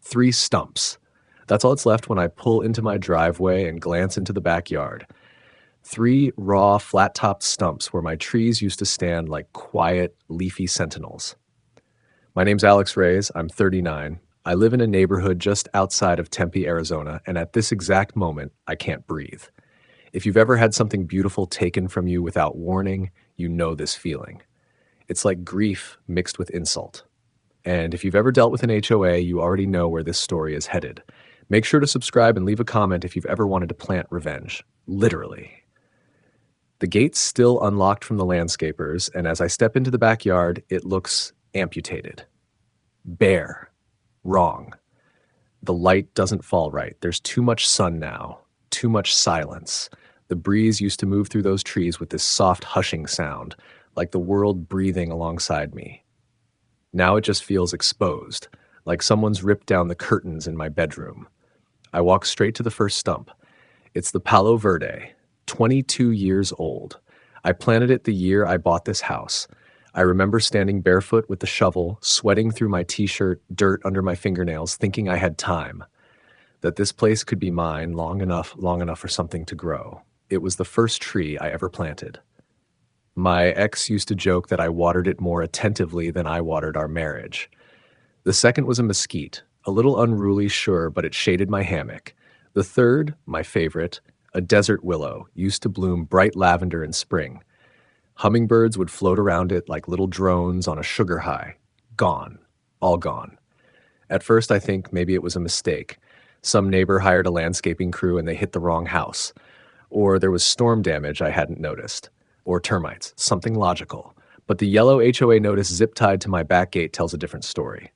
3 stumps. That's all that's left when I pull into my driveway and glance into the backyard. 3 raw, flat-topped stumps where my trees used to stand like quiet, leafy sentinels. My name's Alex Reyes. I'm 39. I live in a neighborhood just outside of Tempe, Arizona, and at this exact moment, I can't breathe. If you've ever had something beautiful taken from you without warning, you know this feeling. It's like grief mixed with insult. And if you've ever dealt with an HOA, you already know where this story is headed. Make sure to subscribe and leave a comment if you've ever wanted to plant revenge. Literally. The gate's still unlocked from the landscapers, and as I step into the backyard, it looks amputated. Bare. Wrong. The light doesn't fall right. There's too much sun now. Too much silence. The breeze used to move through those trees with this soft hushing sound, like the world breathing alongside me. Now it just feels exposed, like someone's ripped down the curtains in my bedroom. I walk straight to the first stump. It's the Palo Verde, 22 years old. I planted it the year I bought this house. I remember standing barefoot with the shovel, sweating through my t-shirt, dirt under my fingernails, thinking I had time, that this place could be mine long enough for something to grow. It was the first tree I ever planted. My ex used to joke that I watered it more attentively than I watered our marriage. The second was a mesquite, a little unruly, sure, but it shaded my hammock. The third, my favorite, a desert willow, used to bloom bright lavender in spring. Hummingbirds would float around it like little drones on a sugar high. Gone. All gone. At first, I think maybe it was a mistake. Some neighbor hired a landscaping crew and they hit the wrong house. Or there was storm damage I hadn't noticed. Or termites. Something logical. But the yellow HOA notice zip-tied to my back gate tells a different story.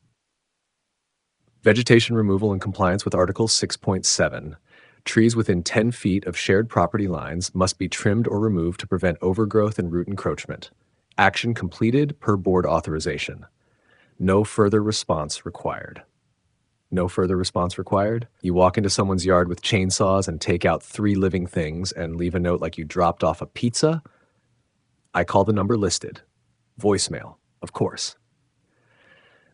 Vegetation removal in compliance with Article 6.7. Trees within 10 feet of shared property lines must be trimmed or removed to prevent overgrowth and root encroachment. Action completed per board authorization. No further response required. No further response required? You walk into someone's yard with chainsaws and take out 3 living things and leave a note like you dropped off a pizza? I call the number listed. Voicemail, of course.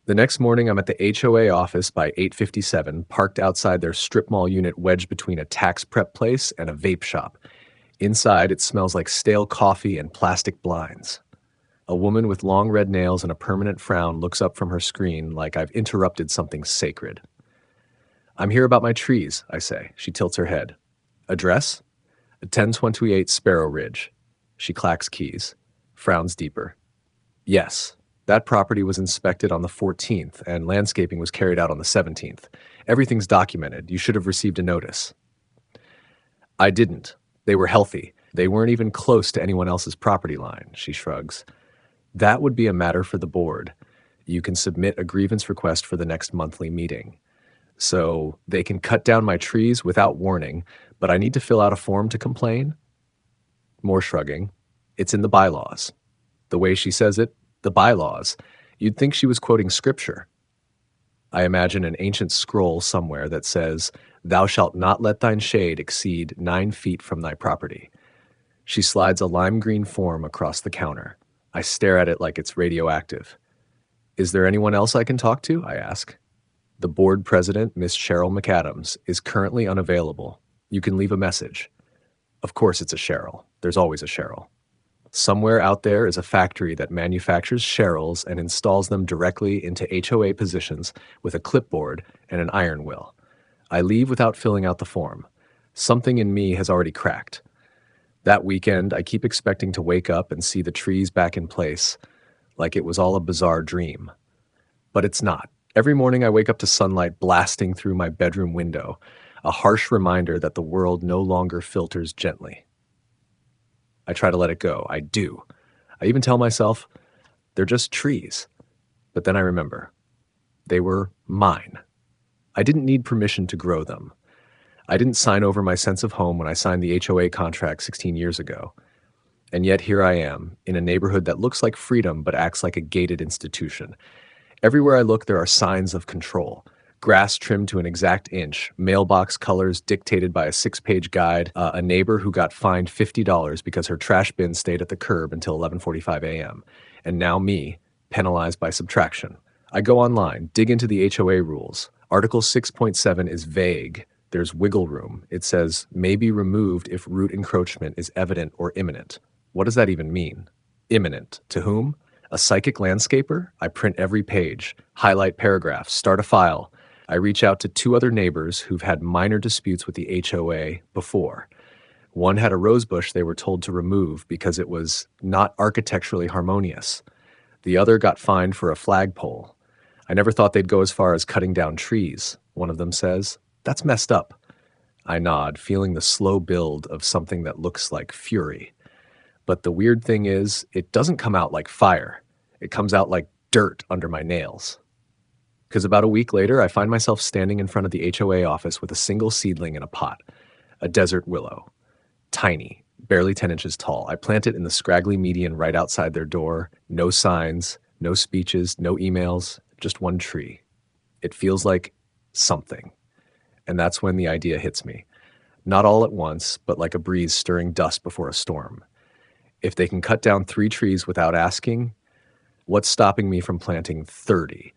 The next morning, I'm at the HOA office by 8:57, parked outside their strip mall unit wedged between a tax prep place and a vape shop. Inside, it smells like stale coffee and plastic blinds. A woman with long red nails and a permanent frown looks up from her screen like I've interrupted something sacred. I'm here about my trees, I say. She tilts her head. Address? 1028 Sparrow Ridge. She clacks keys, frowns deeper. Yes. That property was inspected on the 14th, and landscaping was carried out on the 17th. Everything's documented. You should have received a notice. I didn't. They were healthy. They weren't even close to anyone else's property line, she shrugs. That would be a matter for the board. You can submit a grievance request for the next monthly meeting. So they can cut down my trees without warning, but I need to fill out a form to complain? More shrugging. It's in the bylaws. The way she says it, the bylaws. You'd think she was quoting scripture. I imagine an ancient scroll somewhere that says, "Thou shalt not let thine shade exceed 9 feet from thy property." She slides a lime green form across the counter. I stare at it like it's radioactive. Is there anyone else I can talk to? I ask. The board president, Miss Cheryl McAdams, is currently unavailable. You can leave a message. Of course it's a Cheryl. There's always a Cheryl. Somewhere out there is a factory that manufactures Cheryls and installs them directly into HOA positions with a clipboard and an iron will. I leave without filling out the form. Something in me has already cracked. That weekend, I keep expecting to wake up and see the trees back in place, like it was all a bizarre dream. But it's not. Every morning I wake up to sunlight blasting through my bedroom window, a harsh reminder that the world no longer filters gently. I try to let it go. I do. I even tell myself, they're just trees. But then I remember. They were mine. I didn't need permission to grow them. I didn't sign over my sense of home when I signed the HOA contract 16 years ago. And yet here I am, in a neighborhood that looks like freedom but acts like a gated institution. Everywhere I look, there are signs of control. Grass trimmed to an exact inch, mailbox colors dictated by a 6-page guide, a neighbor who got fined $50 because her trash bin stayed at the curb until 11:45 a.m., and now me, penalized by subtraction. I go online, dig into the HOA rules. Article 6.7 is vague. There's wiggle room. It says may be removed if root encroachment is evident or imminent. What does that even mean? Imminent. To whom? A psychic landscaper? I print every page, highlight paragraphs, start a file. I reach out to 2 other neighbors who've had minor disputes with the HOA before. One had a rose bush they were told to remove because it was not architecturally harmonious. The other got fined for a flagpole. I never thought they'd go as far as cutting down trees, one of them says. That's messed up. I nod, feeling the slow build of something that looks like fury. But the weird thing is, it doesn't come out like fire. It comes out like dirt under my nails. Because about a week later, I find myself standing in front of the HOA office with a single seedling in a pot, a desert willow. Tiny, barely 10 inches tall. I plant it in the scraggly median right outside their door. No signs, no speeches, no emails, just one tree. It feels like something. And that's when the idea hits me. Not all at once, but like a breeze stirring dust before a storm. If they can cut down 3 trees without asking, what's stopping me from planting 30?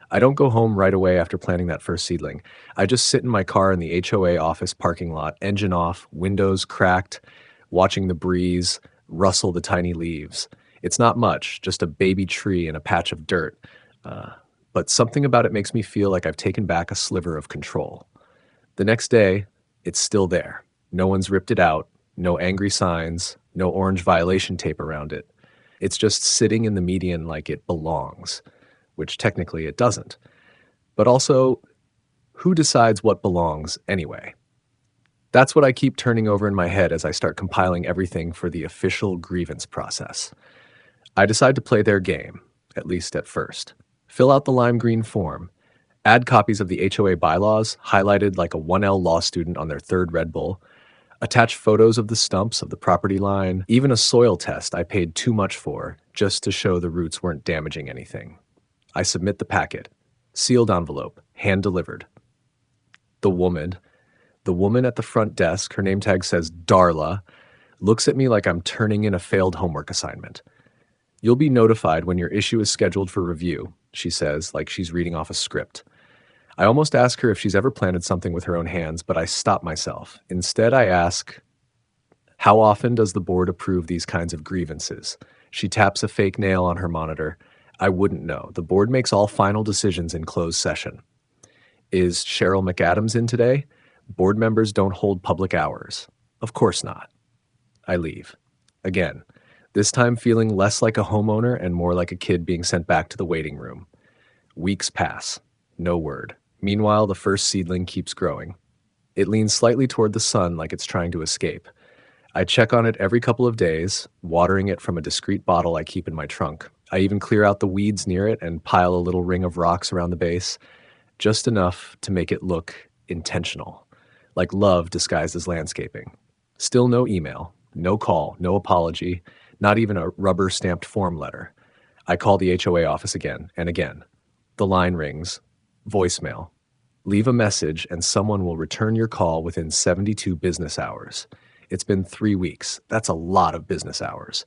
I don't go home right away after planting that first seedling. I just sit in my car in the HOA office parking lot, engine off, windows cracked, watching the breeze rustle the tiny leaves. It's not much, just a baby tree and a patch of dirt. But something about it makes me feel like I've taken back a sliver of control. The next day, it's still there. No one's ripped it out, no angry signs, no orange violation tape around it. It's just sitting in the median like it belongs, which technically it doesn't. But also, who decides what belongs anyway? That's what I keep turning over in my head as I start compiling everything for the official grievance process. I decide to play their game, at least at first. Fill out the lime green form. Add copies of the HOA bylaws, highlighted like a 1L law student on their 3rd Red Bull. Attach photos of the stumps of the property line, even a soil test I paid too much for, just to show the roots weren't damaging anything. I submit the packet. Sealed envelope, hand-delivered. The woman at the front desk, her name tag says Darla, looks at me like I'm turning in a failed homework assignment. You'll be notified when your issue is scheduled for review, she says, like she's reading off a script. I almost ask her if she's ever planted something with her own hands, but I stop myself. Instead, I ask, how often does the board approve these kinds of grievances? She taps a fake nail on her monitor. I wouldn't know. The board makes all final decisions in closed session. Is Cheryl McAdams in today? Board members don't hold public hours. Of course not. I leave. Again, this time feeling less like a homeowner and more like a kid being sent back to the waiting room. Weeks pass. No word. Meanwhile, the first seedling keeps growing. It leans slightly toward the sun like it's trying to escape. I check on it every couple of days, watering it from a discreet bottle I keep in my trunk. I even clear out the weeds near it and pile a little ring of rocks around the base, just enough to make it look intentional, like love disguised as landscaping. Still no email, no call, no apology, not even a rubber-stamped form letter. I call the HOA office again and again. The line rings. Voicemail. Leave a message and someone will return your call within 72 business hours. It's been 3 weeks. That's a lot of business hours.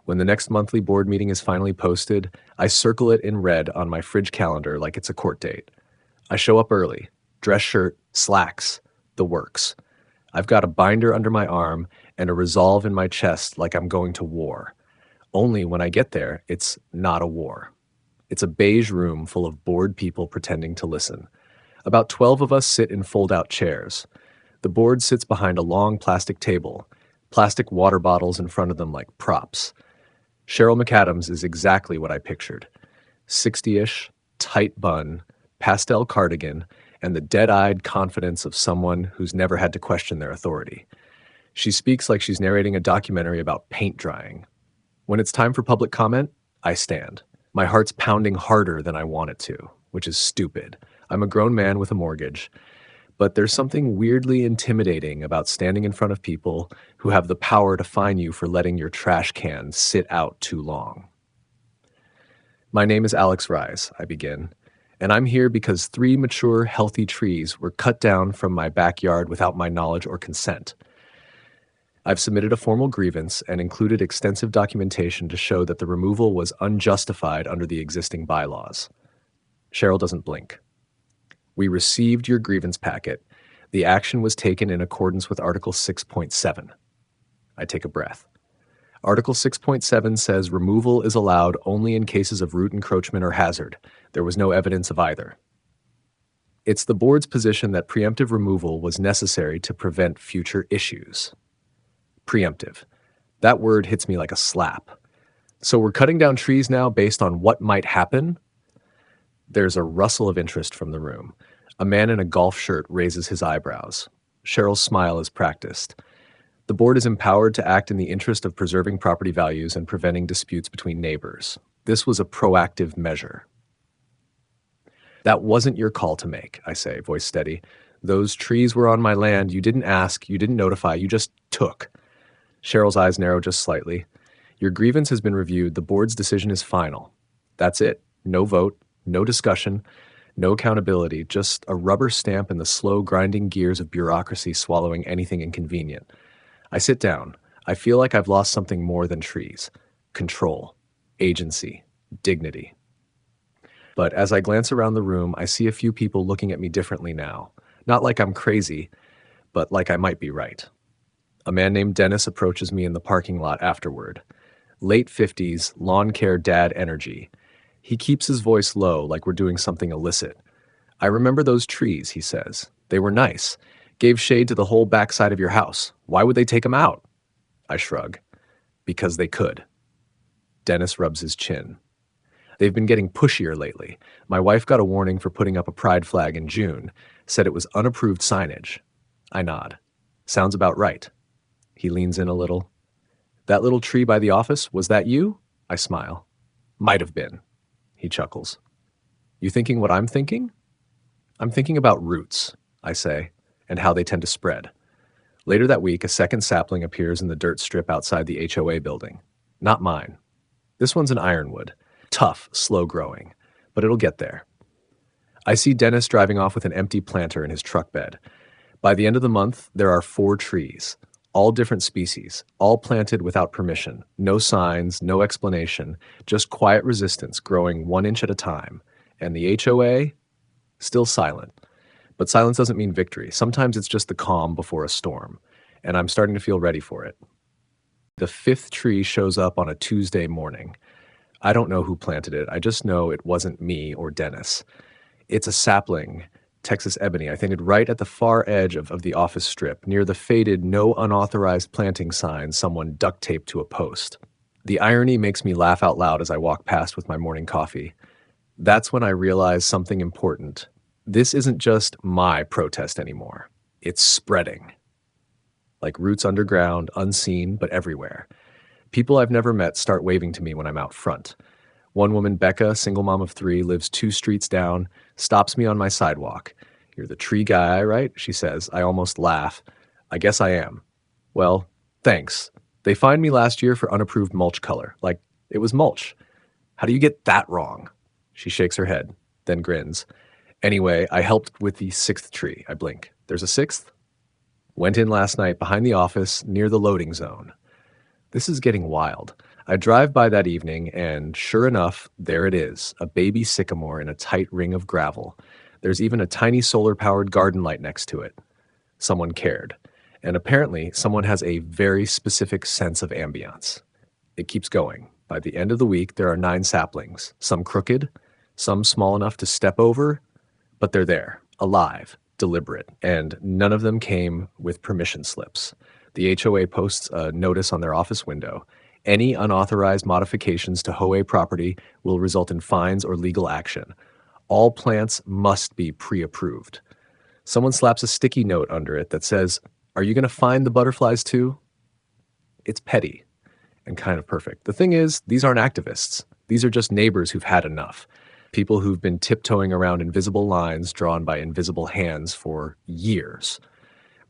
When the next monthly board meeting is finally posted, I circle it in red on my fridge calendar like it's a court date. I show up early. Dress shirt, slacks, the works. I've got a binder under my arm and a resolve in my chest like I'm going to war. Only when I get there, it's not a war. It's a beige room full of bored people pretending to listen. About 12 of us sit in fold-out chairs. The board sits behind a long plastic table, plastic water bottles in front of them like props. Cheryl McAdams is exactly what I pictured. 60-ish, tight bun, pastel cardigan, and the dead-eyed confidence of someone who's never had to question their authority. She speaks like she's narrating a documentary about paint drying. When it's time for public comment, I stand. My heart's pounding harder than I want it to, which is stupid. I'm a grown man with a mortgage. But there's something weirdly intimidating about standing in front of people who have the power to fine you for letting your trash can sit out too long. My name is Alex Reyes, I begin, and I'm here because 3 mature, healthy trees were cut down from my backyard without my knowledge or consent. I've submitted a formal grievance and included extensive documentation to show that the removal was unjustified under the existing bylaws. Cheryl doesn't blink. We received your grievance packet. The action was taken in accordance with Article 6.7. I take a breath. Article 6.7 says removal is allowed only in cases of root encroachment or hazard. There was no evidence of either. It's the board's position that preemptive removal was necessary to prevent future issues. Preemptive. That word hits me like a slap. So we're cutting down trees now based on what might happen? There's a rustle of interest from the room. A man in a golf shirt raises his eyebrows. Cheryl's smile is practiced. The board is empowered to act in the interest of preserving property values and preventing disputes between neighbors. This was a proactive measure. That wasn't your call to make, I say, voice steady. Those trees were on my land. You didn't ask, you didn't notify, you just took. Cheryl's eyes narrow just slightly. Your grievance has been reviewed. The board's decision is final. That's it. No vote, no discussion, no accountability, just a rubber stamp in the slow grinding gears of bureaucracy swallowing anything inconvenient. I sit down. I feel like I've lost something more than trees. Control, agency, dignity. But as I glance around the room, I see a few people looking at me differently now. Not like I'm crazy, but like I might be right. A man named Dennis approaches me in the parking lot afterward. Late 50s, lawn care dad energy. He keeps his voice low, like we're doing something illicit. I remember those trees, he says. They were nice. Gave shade to the whole backside of your house. Why would they take them out? I shrug. Because they could. Dennis rubs his chin. They've been getting pushier lately. My wife got a warning for putting up a pride flag in June. Said it was unapproved signage. I nod. Sounds about right. He leans in a little. That little tree by the office, was that you? I smile. Might have been. He chuckles. You thinking what I'm thinking? I'm thinking about roots, I say, and how they tend to spread. Later that week, a second sapling appears in the dirt strip outside the HOA building. Not mine. This one's an ironwood. Tough, slow growing, but it'll get there. I see Dennis driving off with an empty planter in his truck bed. By the end of the month, there are 4 trees, all different species, all planted without permission. No signs, no explanation, just quiet resistance growing 1 inch at a time. And the HOA? Still silent. But silence doesn't mean victory. Sometimes it's just the calm before a storm. And I'm starting to feel ready for it. The 5th tree shows up on a Tuesday morning. I don't know who planted it. I just know it wasn't me or Dennis. It's a sapling, Texas ebony. I think it right at the far edge of the office strip, near the faded no unauthorized planting sign someone duct taped to a post. The irony makes me laugh out loud as I walk past with my morning coffee. That's when I realize something important. This isn't just my protest anymore. It's spreading. Like roots underground, unseen, but everywhere. People I've never met start waving to me when I'm out front. One woman, Becca, single mom of 3, lives 2 streets down, stops me on my sidewalk. You're the tree guy, right? She says. I almost laugh. I guess I am. Well, thanks. They fined me last year for unapproved mulch color. Like, it was mulch. How do you get that wrong? She shakes her head, then grins. Anyway, I helped with the 6th tree. I blink. There's a 6th? Went in last night behind the office near the loading zone. This is getting wild. I drive by that evening, and sure enough, there it is, a baby sycamore in a tight ring of gravel. There's even a tiny solar-powered garden light next to it. Someone cared. And apparently, someone has a very specific sense of ambience. It keeps going. By the end of the week, there are 9 saplings, some crooked, some small enough to step over, but they're there, alive, deliberate, and none of them came with permission slips. The HOA posts a notice on their office window. Any unauthorized modifications to HOA property will result in fines or legal action. All plants must be pre-approved. Someone slaps a sticky note under it that says, "Are you going to find the butterflies too?" It's petty and kind of perfect. The thing is, these aren't activists. These are just neighbors who've had enough. People who've been tiptoeing around invisible lines drawn by invisible hands for years.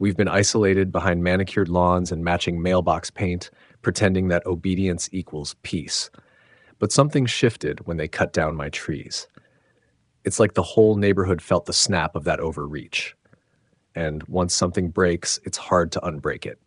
We've been isolated behind manicured lawns and matching mailbox paint, pretending that obedience equals peace. But something shifted when they cut down my trees. It's like the whole neighborhood felt the snap of that overreach. And once something breaks, it's hard to unbreak it.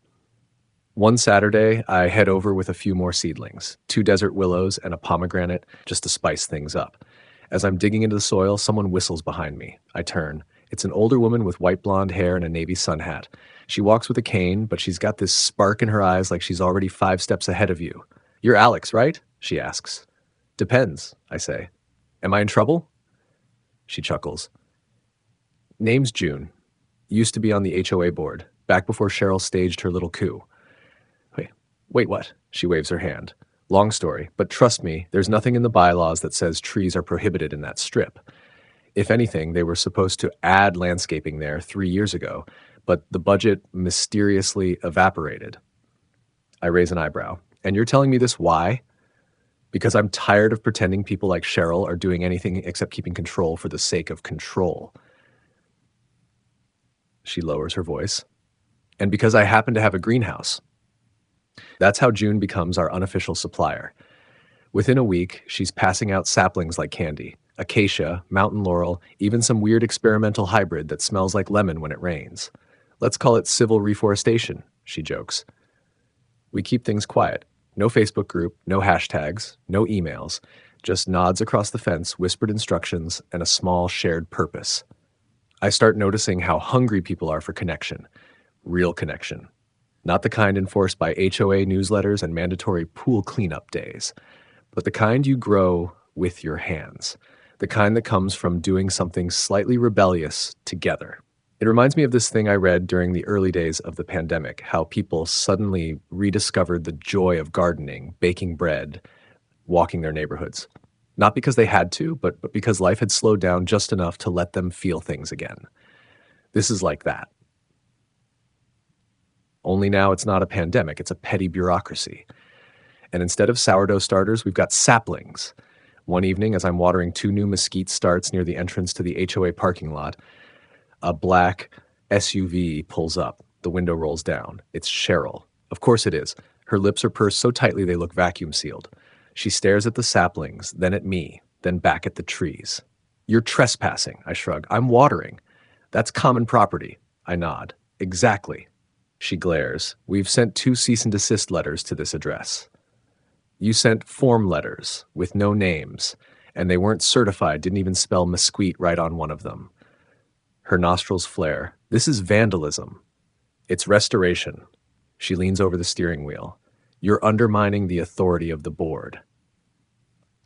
One Saturday, I head over with a few more seedlings, 2 desert willows and a pomegranate, just to spice things up. As I'm digging into the soil, someone whistles behind me. I turn. It's an older woman with white blonde hair and a navy sun hat. She walks with a cane, but she's got this spark in her eyes like she's already 5 steps ahead of you. "You're Alex, right?" she asks. "Depends," I say. "Am I in trouble?" She chuckles. "Name's June. Used to be on the HOA board, back before Cheryl staged her little coup." Wait, what? She waves her hand. "Long story, but trust me, there's nothing in the bylaws that says trees are prohibited in that strip. If anything, they were supposed to add landscaping there 3 years ago, but the budget mysteriously evaporated." I raise an eyebrow. "And you're telling me this why?" "Because I'm tired of pretending people like Cheryl are doing anything except keeping control for the sake of control." She lowers her voice. "And because I happen to have a greenhouse." That's how June becomes our unofficial supplier. Within a week, she's passing out saplings like candy. Acacia, mountain laurel, even some weird experimental hybrid that smells like lemon when it rains. "Let's call it civil reforestation," she jokes. We keep things quiet. No Facebook group, no hashtags, no emails. Just nods across the fence, whispered instructions, and a small shared purpose. I start noticing how hungry people are for connection. Real connection. Not the kind enforced by HOA newsletters and mandatory pool cleanup days, but the kind you grow with your hands. The kind that comes from doing something slightly rebellious together. It reminds me of this thing I read during the early days of the pandemic, how people suddenly rediscovered the joy of gardening, baking bread, walking their neighborhoods. Not because they had to, but because life had slowed down just enough to let them feel things again. This is like that. Only now it's not a pandemic, it's a petty bureaucracy. And instead of sourdough starters, we've got saplings. One evening, as I'm watering 2 new mesquite starts near the entrance to the HOA parking lot, a black SUV pulls up. The window rolls down. It's Cheryl. Of course it is. Her lips are pursed so tightly they look vacuum sealed. She stares at the saplings, then at me, then back at the trees. "You're trespassing," I shrug. "I'm watering." "That's common property." I nod. "Exactly." She glares. "We've sent 2 cease and desist letters to this address." "You sent form letters with no names, and they weren't certified, didn't even spell mesquite right on one of them." Her nostrils flare. "This is vandalism." "It's restoration." She leans over the steering wheel. "You're undermining the authority of the board."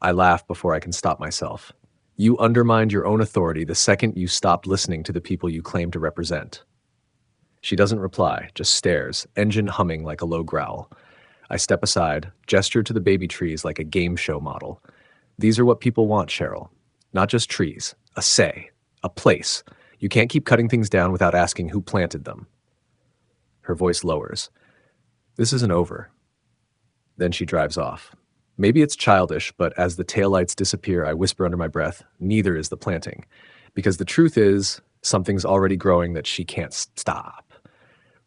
I laugh before I can stop myself. You undermined your own authority the second you stopped listening to the people you claim to represent. She doesn't reply, just stares, engine humming like a low growl. I step aside, gesture to the baby trees like a game show model. "These are what people want, Cheryl. Not just trees. A say. A place. You can't keep cutting things down without asking who planted them." Her voice lowers. "This isn't over." Then she drives off. Maybe it's childish, but as the taillights disappear, I whisper under my breath, neither is the planting. Because the truth is, something's already growing that she can't stop.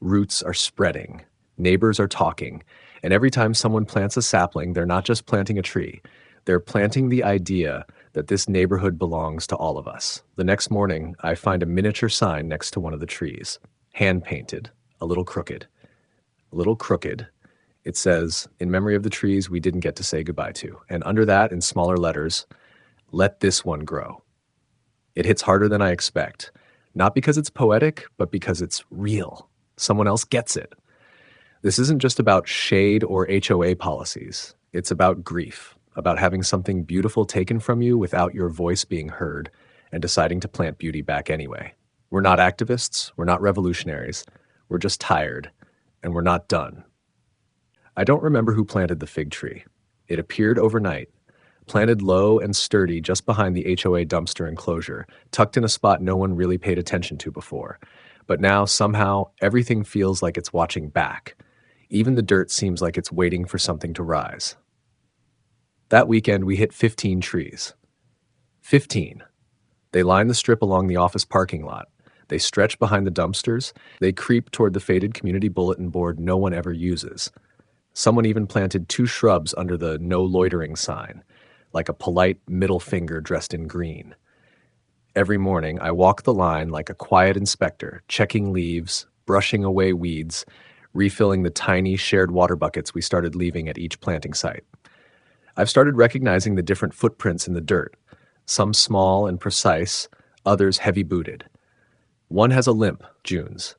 Roots are spreading. Neighbors are talking. And every time someone plants a sapling, they're not just planting a tree. They're planting the idea that this neighborhood belongs to all of us. The next morning, I find a miniature sign next to one of the trees. Hand-painted. A little crooked. A little crooked. It says, "In memory of the trees we didn't get to say goodbye to." And under that, in smaller letters, "Let this one grow." It hits harder than I expect. Not because it's poetic, but because it's real. Someone else gets it. This isn't just about shade or HOA policies. It's about grief, about having something beautiful taken from you without your voice being heard and deciding to plant beauty back anyway. We're not activists. We're not revolutionaries. We're just tired, and we're not done. I don't remember who planted the fig tree. It appeared overnight, planted low and sturdy just behind the HOA dumpster enclosure, tucked in a spot no one really paid attention to before. But now, somehow, everything feels like it's watching back. Even the dirt seems like it's waiting for something to rise. That weekend, we hit 15 trees. 15. They line the strip along the office parking lot. They stretch behind the dumpsters. They creep toward the faded community bulletin board no one ever uses. Someone even planted 2 shrubs under the "no loitering" sign, like a polite middle finger dressed in green. Every morning, I walk the line like a quiet inspector, checking leaves, brushing away weeds, refilling the tiny shared water buckets we started leaving at each planting site. I've started recognizing the different footprints in the dirt, some small and precise, others heavy-booted. One has a limp, June's.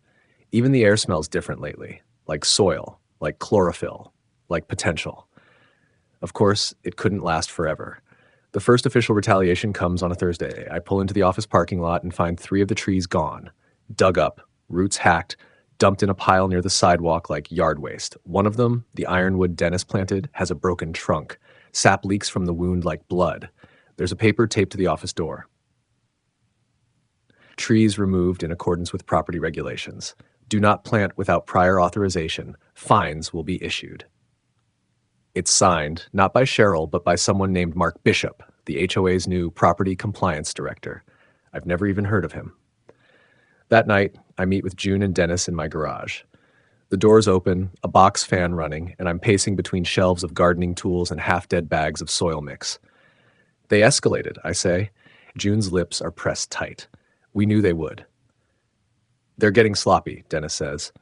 Even the air smells different lately, like soil, like chlorophyll, like potential. Of course, it couldn't last forever. The first official retaliation comes on a Thursday. I pull into the office parking lot and find 3 of the trees gone, dug up, roots hacked, dumped in a pile near the sidewalk like yard waste. One of them, the ironwood Dennis planted, has a broken trunk. Sap leaks from the wound like blood. There's a paper taped to the office door. Trees removed in accordance with property regulations. Do not plant without prior authorization. Fines will be issued. It's signed, not by Cheryl, but by someone named Mark Bishop, the HOA's new property compliance director. I've never even heard of him. That night, I meet with June and Dennis in my garage. The door's open, a box fan running, and I'm pacing between shelves of gardening tools and half-dead bags of soil mix. They escalated, I say. June's lips are pressed tight. We knew they would. They're getting sloppy, Dennis says.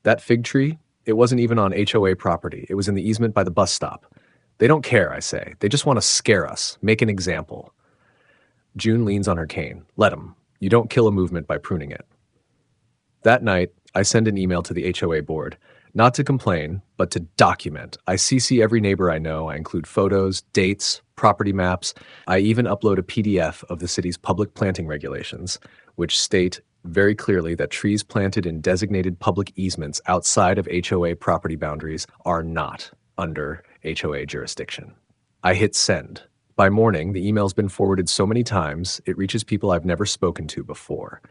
That fig tree, it wasn't even on HOA property. It was in the easement by the bus stop. They don't care, I say. They just want to scare us, make an example. June leans on her cane. Let 'em. You don't kill a movement by pruning it. That night, I send an email to the HOA board, not to complain, but to document. I CC every neighbor I know. I include photos, dates, property maps. I even upload a PDF of the city's public planting regulations, which state very clearly that trees planted in designated public easements outside of HOA property boundaries are not under HOA jurisdiction. I hit send. By morning, the email's been forwarded so many times, it reaches people I've never spoken to before.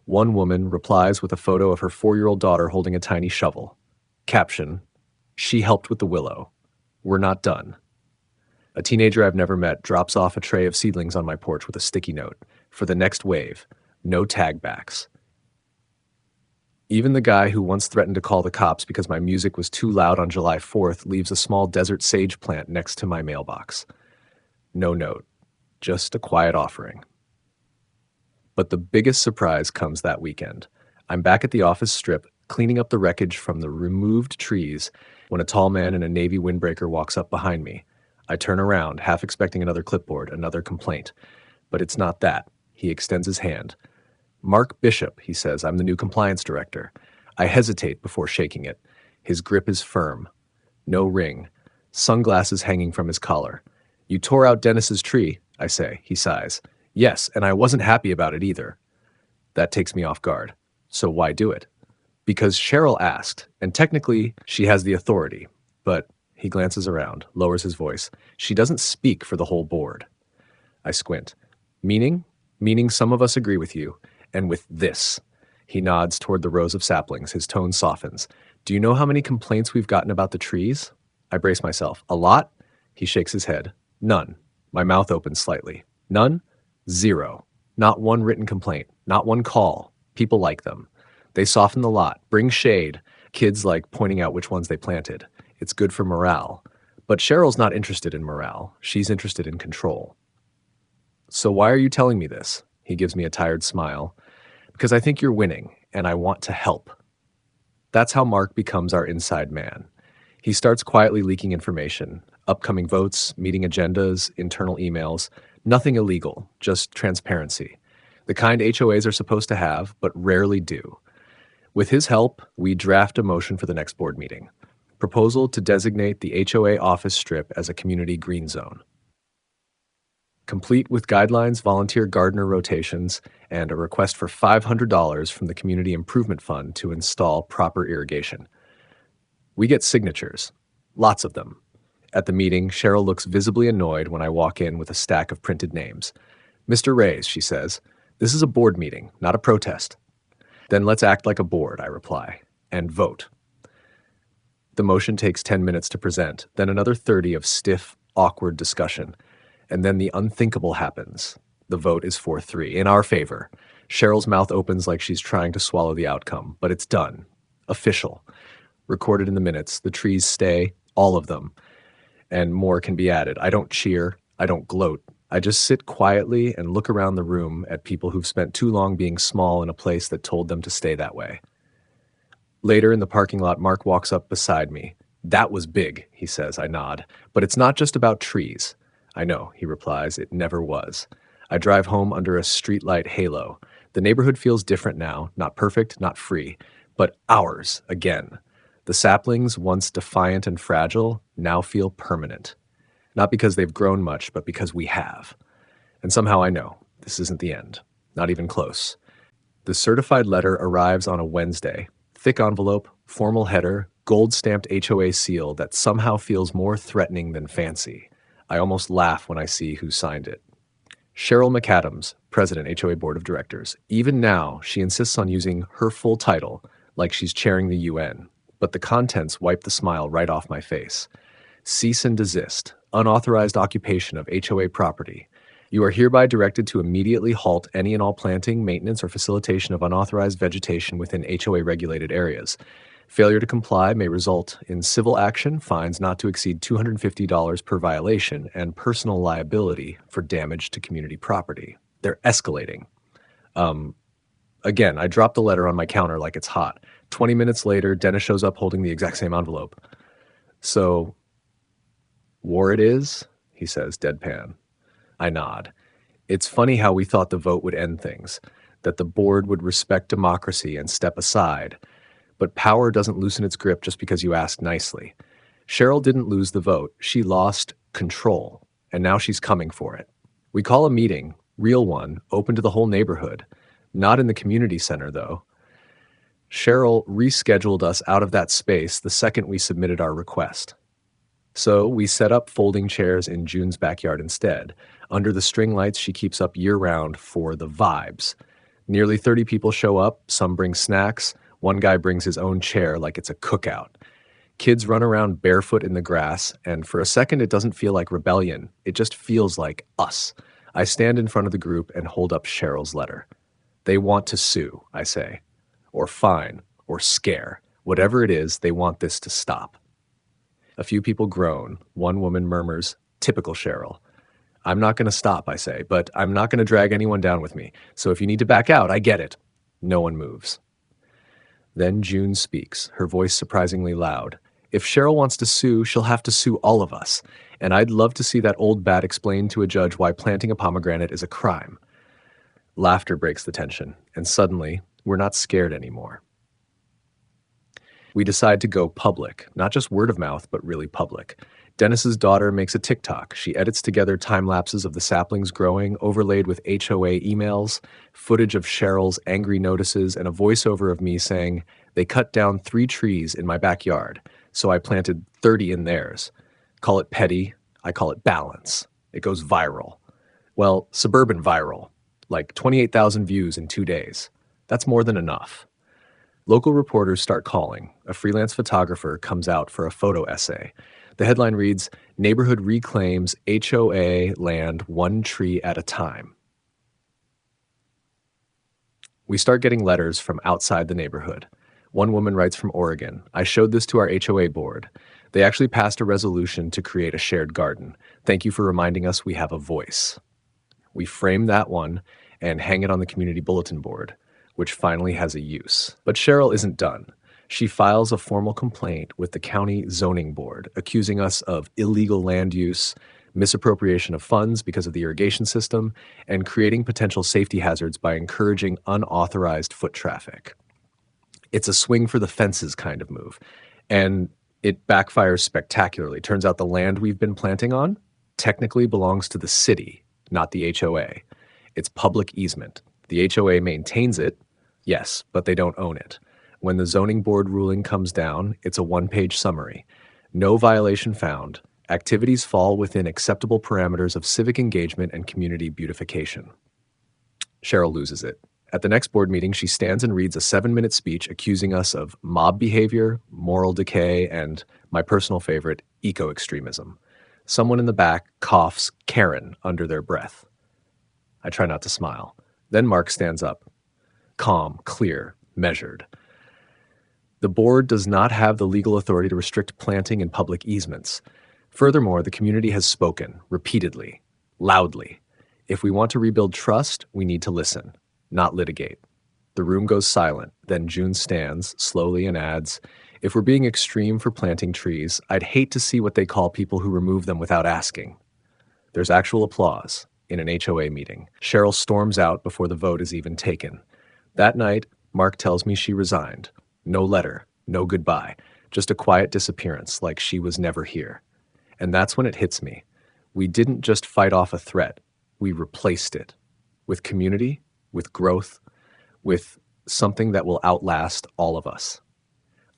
One woman replies with a photo of her 4-year-old daughter holding a tiny shovel. Caption, "She helped with the willow. We're not done." A teenager I've never met drops off a tray of seedlings on my porch with a sticky note. For the next wave, no tag backs. Even the guy who once threatened to call the cops because my music was too loud on July 4th leaves a small desert sage plant next to my mailbox. No note, just a quiet offering. But the biggest surprise comes that weekend. I'm back at the office strip, cleaning up the wreckage from the removed trees, when a tall man in a navy windbreaker walks up behind me. I turn around, half expecting another clipboard, another complaint. But it's not that. He extends his hand. "Mark Bishop," he says, "I'm the new compliance director." I hesitate before shaking it. His grip is firm. No ring. Sunglasses hanging from his collar. "You tore out Dennis's tree," I say. He sighs. "Yes, and I wasn't happy about it either." That takes me off guard. So why do it? Because Cheryl asked, and technically she has the authority. But he glances around, lowers his voice. She doesn't speak for the whole board. I squint. Meaning? Meaning some of us agree with you. And with this. He nods toward the rows of saplings. His tone softens. "Do you know how many complaints we've gotten about the trees?" I brace myself. "A lot?" He shakes his head. "None." My mouth opens slightly. "None?" "Zero. Not one written complaint. Not one call. People like them. They soften the lot, bring shade. Kids like pointing out which ones they planted. It's good for morale. But Cheryl's not interested in morale. She's interested in control. "So why are you telling me this?" He gives me a tired smile. "Because I think you're winning, and I want to help." That's how Mark becomes our inside man. He starts quietly leaking information. Upcoming votes, meeting agendas, internal emails. Nothing illegal, just transparency. The kind HOAs are supposed to have, but rarely do. With his help, we draft a motion for the next board meeting. Proposal to designate the HOA office strip as a community green zone. Complete with guidelines, volunteer gardener rotations, and a request for $500 from the Community Improvement Fund to install proper irrigation. We get signatures. Lots of them. At the meeting, Cheryl looks visibly annoyed when I walk in with a stack of printed names. "Mr. Reyes," she says, "this is a board meeting, not a protest." "Then let's act like a board," I reply, "and vote." The motion takes 10 minutes to present, then another 30 of stiff, awkward discussion. And then the unthinkable happens. The vote is 4-3, in our favor. Cheryl's mouth opens like she's trying to swallow the outcome, but it's done. Official. Recorded in the minutes. The trees stay, all of them. And more can be added. I don't cheer. I don't gloat. I just sit quietly and look around the room at people who've spent too long being small in a place that told them to stay that way. Later in the parking lot, Mark walks up beside me. "That was big," he says. I nod. "But it's not just about trees." "I know," he replies. "It never was." I drive home under a streetlight halo. The neighborhood feels different now, not perfect, not free, but ours again. The saplings, once defiant and fragile, now feel permanent. Not because they've grown much, but because we have. And somehow I know this isn't the end. Not even close. The certified letter arrives on a Wednesday. Thick envelope, formal header, gold-stamped HOA seal that somehow feels more threatening than fancy. I almost laugh when I see who signed it. Cheryl McAdams, President, HOA Board of Directors. Even now, she insists on using her full title, like she's chairing the UN. But the contents wipe the smile right off my face. Cease and desist. Unauthorized occupation of HOA property. You are hereby directed to immediately halt any and all planting, maintenance, or facilitation of unauthorized vegetation within HOA-regulated areas. Failure to comply may result in civil action, fines not to exceed $250 per violation, and personal liability for damage to community property. They're escalating. Again, I drop the letter on my counter like it's hot. 20 minutes later, Dennis shows up holding the exact same envelope. So, war it is, he says, deadpan. I nod. It's funny how we thought the vote would end things, that the board would respect democracy and step aside. But power doesn't loosen its grip just because you ask nicely. Cheryl didn't lose the vote. She lost control, and now she's coming for it. We call a meeting, real one, open to the whole neighborhood. Not in the community center, though. Cheryl rescheduled us out of that space the second we submitted our request. So we set up folding chairs in June's backyard instead, under the string lights she keeps up year-round for the vibes. Nearly 30 people show up, some bring snacks. One guy brings his own chair like it's a cookout. Kids run around barefoot in the grass, and for a second it doesn't feel like rebellion. It just feels like us. I stand in front of the group and hold up Cheryl's letter. They want to sue, I say. Or fine, or scare. Whatever it is, they want this to stop. A few people groan. One woman murmurs, typical Cheryl. I'm not going to stop, I say, but I'm not going to drag anyone down with me. So if you need to back out, I get it. No one moves. Then June speaks, her voice surprisingly loud. If Cheryl wants to sue, she'll have to sue all of us. And I'd love to see that old bat explain to a judge why planting a pomegranate is a crime. Laughter breaks the tension, and suddenly, we're not scared anymore. We decide to go public, not just word of mouth, but really public. Dennis's daughter makes a TikTok. She edits together time lapses of the saplings growing, overlaid with HOA emails, footage of Cheryl's angry notices, and a voiceover of me saying, they cut down 3 trees in my backyard, so I planted 30 in theirs. Call it petty, I call it balance. It goes viral. Well, suburban viral, like 28,000 views in 2 days. That's more than enough. Local reporters start calling. A freelance photographer comes out for a photo essay. The headline reads, Neighborhood reclaims HOA land 1 tree at a time. We start getting letters from outside the neighborhood. One woman writes from Oregon. I showed this to our HOA board. They actually passed a resolution to create a shared garden. Thank you for reminding us we have a voice. We frame that one and hang it on the community bulletin board, which finally has a use. But Cheryl isn't done. She files a formal complaint with the county zoning board, accusing us of illegal land use, misappropriation of funds because of the irrigation system, and creating potential safety hazards by encouraging unauthorized foot traffic. It's a swing for the fences kind of move, and it backfires spectacularly. Turns out the land we've been planting on technically belongs to the city, not the HOA. It's public easement. The HOA maintains it, yes, but they don't own it. When the zoning board ruling comes down, it's a 1-page summary. No violation found. Activities fall within acceptable parameters of civic engagement and community beautification. Cheryl loses it. At the next board meeting, she stands and reads a 7-minute speech accusing us of mob behavior, moral decay, and, my personal favorite, eco-extremism. Someone in the back coughs Karen under their breath. I try not to smile. Then Mark stands up. Calm, clear, measured. The board does not have the legal authority to restrict planting in public easements. Furthermore, the community has spoken, repeatedly, loudly. If we want to rebuild trust, we need to listen, not litigate. The room goes silent. Then June stands, slowly, and adds, if we're being extreme for planting trees, I'd hate to see what they call people who remove them without asking. There's actual applause. in an HOA meeting. Cheryl storms out before the vote is even taken. That night, Mark tells me she resigned. No letter, no goodbye, just a quiet disappearance like she was never here. And that's when it hits me. We didn't just fight off a threat, we replaced it. With community, with growth, with something that will outlast all of us.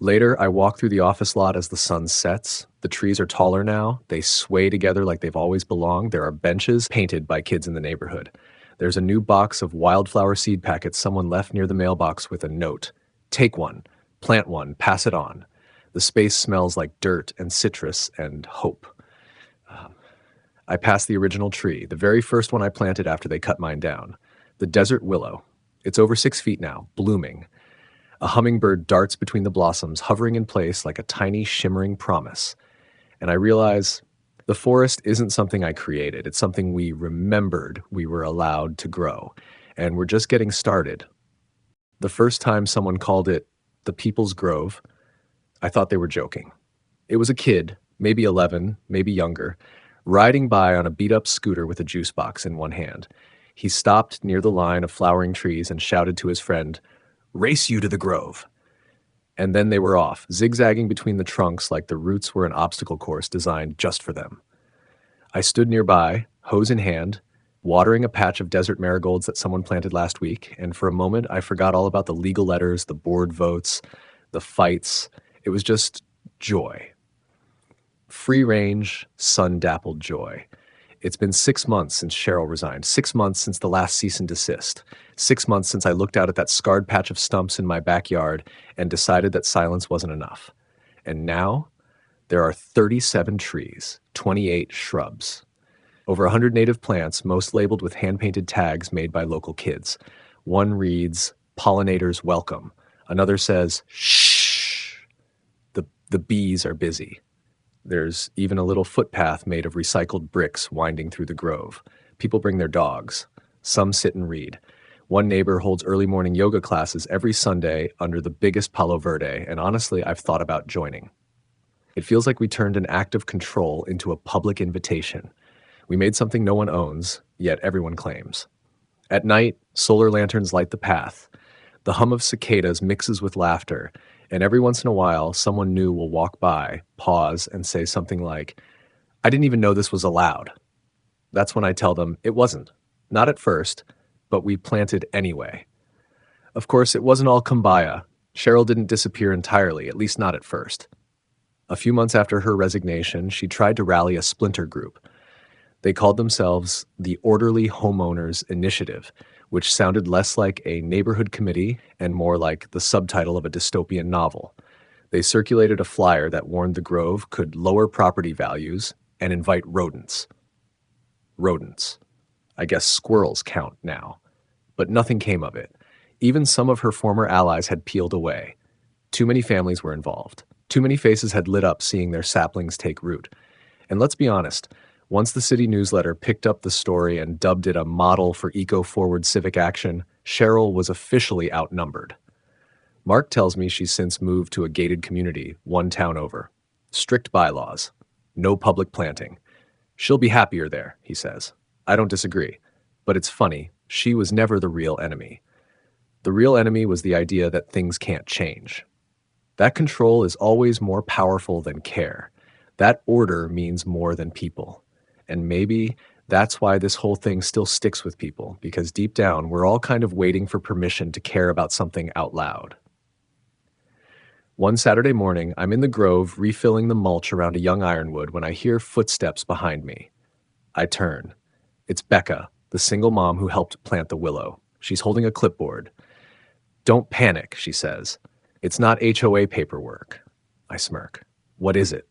Later, I walk through the office lot as the sun sets. The trees are taller now. They sway together like they've always belonged. There are benches painted by kids in the neighborhood. There's a new box of wildflower seed packets someone left near the mailbox with a note. Take one, plant one, pass it on. The space smells like dirt and citrus and hope. I pass the original tree, the very first one I planted after they cut mine down. The desert willow. It's over 6 feet now, blooming. A hummingbird darts between the blossoms, hovering in place like a tiny, shimmering promise. And I realize the forest isn't something I created. It's something we remembered we were allowed to grow. And we're just getting started. The first time someone called it the People's Grove, I thought they were joking. It was a kid, maybe 11, maybe younger, riding by on a beat-up scooter with a juice box in one hand. He stopped near the line of flowering trees and shouted to his friend, "Race you to the grove." And then they were off, zigzagging between the trunks like the roots were an obstacle course designed just for them. I stood nearby, hose in hand, watering a patch of desert marigolds that someone planted last week, and for a moment I forgot all about the legal letters, the board votes, the fights. It was just joy. Free-range, sun-dappled joy. It's been 6 months since Cheryl resigned, 6 months since the last cease and desist, 6 months since I looked out at that scarred patch of stumps in my backyard and decided that silence wasn't enough. And now, there are 37 trees, 28 shrubs. Over 100 native plants, most labeled with hand-painted tags made by local kids. One reads, "Pollinators welcome." Another says, "Shh, the bees are busy." There's even a little footpath made of recycled bricks winding through the grove. People bring their dogs. Some sit and read. One neighbor holds early morning yoga classes every Sunday under the biggest Palo Verde, and honestly, I've thought about joining. It feels like we turned an act of control into a public invitation. We made something no one owns, yet everyone claims. At night, solar lanterns light the path. The hum of cicadas mixes with laughter, and every once in a while, someone new will walk by, pause, and say something like, "I didn't even know this was allowed." That's when I tell them it wasn't. Not at first, but we planted anyway. Of course, it wasn't all kumbaya. Cheryl didn't disappear entirely, at least not at first. A few months after her resignation, she tried to rally a splinter group. They called themselves the Orderly Homeowners Initiative, which sounded less like a neighborhood committee and more like the subtitle of a dystopian novel. They circulated a flyer that warned the grove could lower property values and invite rodents. Rodents. I guess squirrels count now. But nothing came of it. Even some of her former allies had peeled away. Too many families were involved. Too many faces had lit up seeing their saplings take root. And let's be honest, once the city newsletter picked up the story and dubbed it a model for eco-forward civic action, Cheryl was officially outnumbered. Mark tells me she's since moved to a gated community, one town over. Strict bylaws. No public planting. She'll be happier there, he says. I don't disagree. But it's funny, she was never the real enemy. The real enemy was the idea that things can't change. That control is always more powerful than care. That order means more than people. And maybe that's why this whole thing still sticks with people, because deep down, we're all kind of waiting for permission to care about something out loud. One Saturday morning, I'm in the grove refilling the mulch around a young ironwood when I hear footsteps behind me. I turn. It's Becca, the single mom who helped plant the willow. She's holding a clipboard. "Don't panic," she says. "It's not HOA paperwork." I smirk. "What is it?"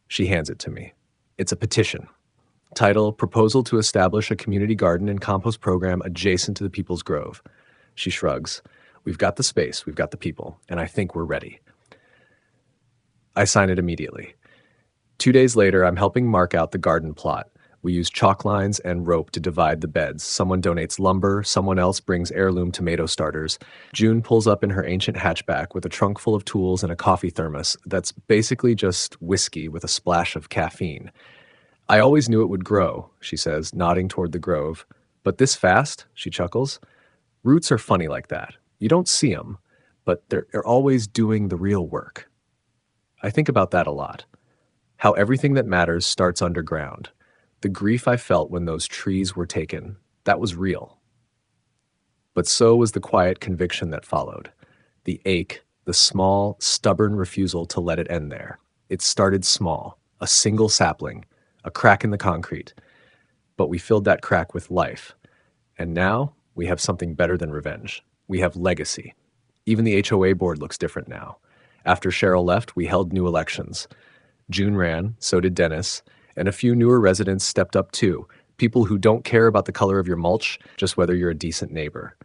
She hands it to me. It's a petition. Title, "Proposal to Establish a Community Garden and Compost Program Adjacent to the People's Grove." She shrugs. "We've got the space, we've got the people, and I think we're ready." I sign it immediately. 2 days later, I'm helping mark out the garden plot. We use chalk lines and rope to divide the beds. Someone donates lumber, someone else brings heirloom tomato starters. June pulls up in her ancient hatchback with a trunk full of tools and a coffee thermos that's basically just whiskey with a splash of caffeine. I always knew it would grow, she says, nodding toward the grove. But this fast, she chuckles. Roots are funny like that. You don't see them, but they're always doing the real work. I think about that a lot. How everything that matters starts underground. The grief I felt when those trees were taken, that was real. But so was the quiet conviction that followed. The ache, the small, stubborn refusal to let it end there. It started small, a single sapling, a crack in the concrete. But we filled that crack with life. And now we have something better than revenge. We have legacy. Even the HOA board looks different now. After Cheryl left, we held new elections. June ran, so did Dennis, and a few newer residents stepped up too. People who don't care about the color of your mulch, just whether you're a decent neighbor.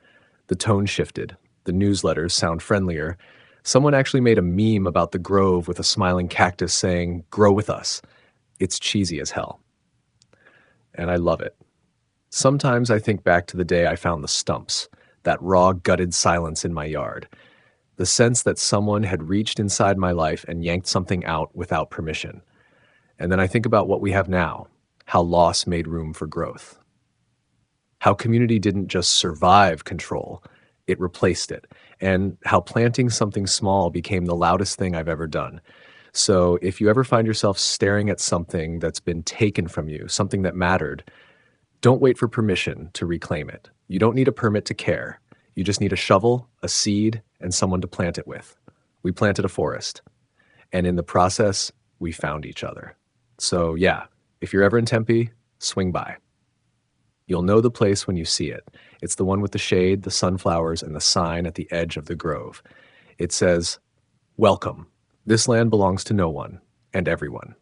The tone shifted. The newsletters sound friendlier. Someone actually made a meme about the grove with a smiling cactus saying, "Grow with us." It's cheesy as hell. And I love it. Sometimes I think back to the day I found the stumps, that raw, gutted silence in my yard. The sense that someone had reached inside my life and yanked something out without permission. And then I think about what we have now, how loss made room for growth. How community didn't just survive control, it replaced it. And how planting something small became the loudest thing I've ever done. So if you ever find yourself staring at something that's been taken from you, something that mattered, don't wait for permission to reclaim it. You don't need a permit to care. You just need a shovel, a seed, and someone to plant it with. We planted a forest. And in the process, we found each other. So yeah, if you're ever in Tempe, swing by. You'll know the place when you see it. It's the one with the shade, the sunflowers, and the sign at the edge of the grove. It says, "Welcome. This land belongs to no one and everyone."